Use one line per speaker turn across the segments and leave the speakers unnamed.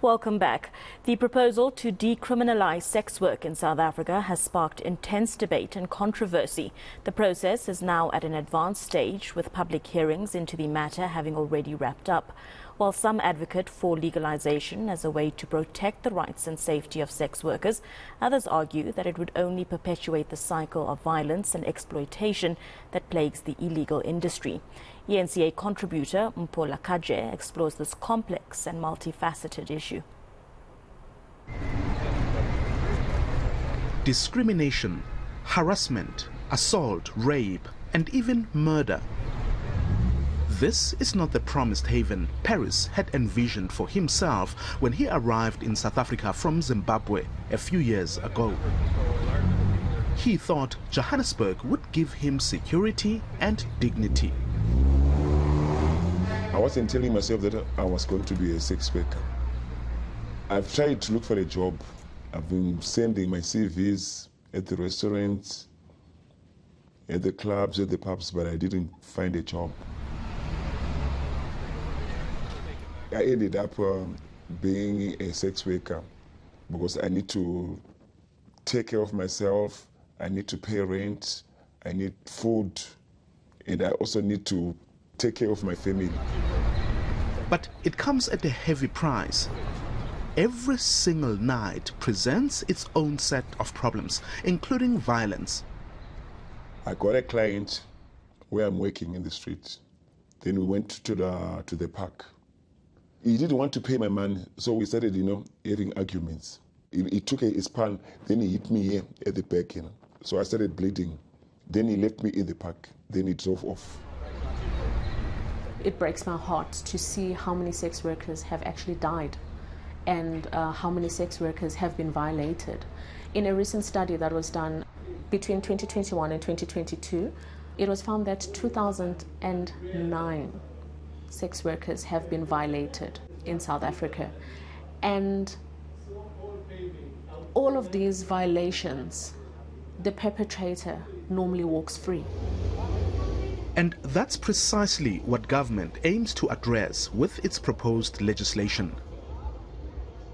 Welcome back. The proposal to decriminalise sex work in South Africa has sparked intense debate and controversy. The process is now at an advanced stage, with public hearings into the matter having already wrapped up. While some advocate for legalisation as a way to protect the rights and safety of sex workers, others argue that it would only perpetuate the cycle of violence and exploitation that plagues the illegal industry. eNCA contributor Mpho Lakaje explores this complex and multifaceted issue.
Discrimination, harassment, assault, rape, and even murder. This is not the promised haven Paris had envisioned for himself when he arrived in South Africa from Zimbabwe a few years ago. He thought Johannesburg would give him security and dignity.
I wasn't telling myself that I was going to be a sex worker. I've tried to look for a job. I've been sending my CVs at the restaurants, at the clubs, at the pubs, but I didn't find a job. I ended up being a sex worker because I need to take care of myself, I need to pay rent, I need food, and I also need to take care of my family.
But it comes at a heavy price. Every single night presents its own set of problems, including violence.
I got a client where I'm working in the street. Then we went to the park. He didn't want to pay my money, so we started, having arguments. He took his pan, then he hit me here at the back, So I started bleeding. Then he left me in the park. Then he drove off.
It breaks my heart to see how many sex workers have actually died and how many sex workers have been violated. In a recent study that was done between 2021 and 2022, it was found that 2009 sex workers have been violated in South Africa. And all of these violations, the perpetrator normally walks free.
And that's precisely what government aims to address with its proposed legislation.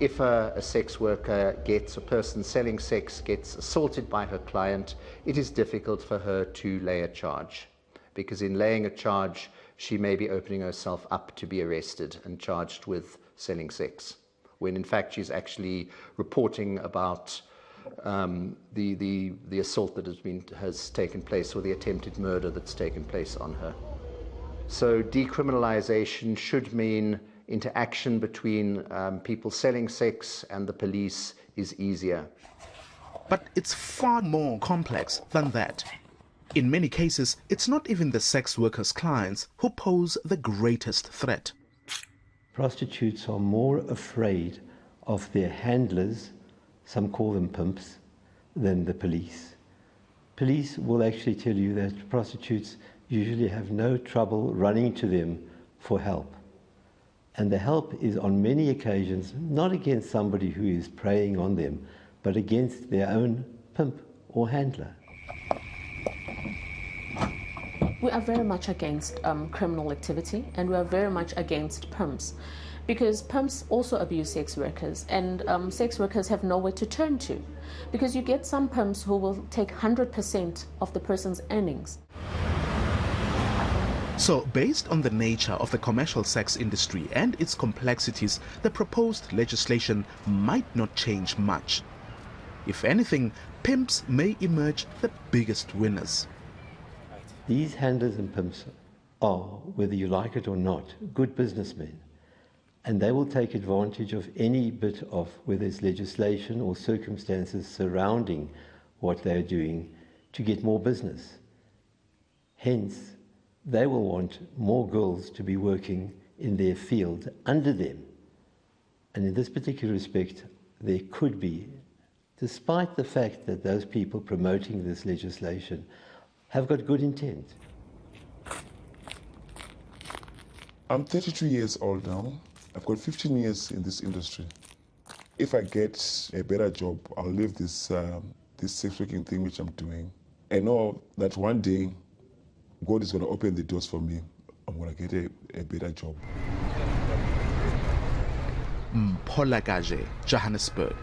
If a sex worker a person selling sex gets assaulted by her client, it is difficult for her to lay a charge, because in laying a charge, she may be opening herself up to be arrested and charged with selling sex, when in fact she's actually reporting about the assault that has taken place, or the attempted murder that's taken place on her. So decriminalisation should mean interaction between people selling sex and the police is easier.
But it's far more complex than that. In many cases, it's not even the sex workers' clients who pose the greatest threat.
Prostitutes are more afraid of their handlers, some call them pimps, than the police. Police will actually tell you that prostitutes usually have no trouble running to them for help. And the help is on many occasions not against somebody who is preying on them, but against their own pimp or handler.
We are very much against criminal activity, and we are very much against pimps, because pimps also abuse sex workers, and sex workers have nowhere to turn to, because you get some pimps who will take 100% of the person's earnings.
So, based on the nature of the commercial sex industry and its complexities, the proposed legislation might not change much. If anything, pimps may emerge the biggest winners.
These handlers and pimps are, whether you like it or not, good businessmen. And they will take advantage of any bit of, whether it's legislation or circumstances surrounding what they're doing, to get more business. Hence, they will want more girls to be working in their field under them. And in this particular respect, there could be, despite the fact that those people promoting this legislation have got good intent.
I'm 32 years old now. I've got 15 years in this industry. If I get a better job, I'll leave this sex working thing which I'm doing. I know that one day God is going to open the doors for me. I'm going to get a better job.
Mpho Lakaje, Johannesburg.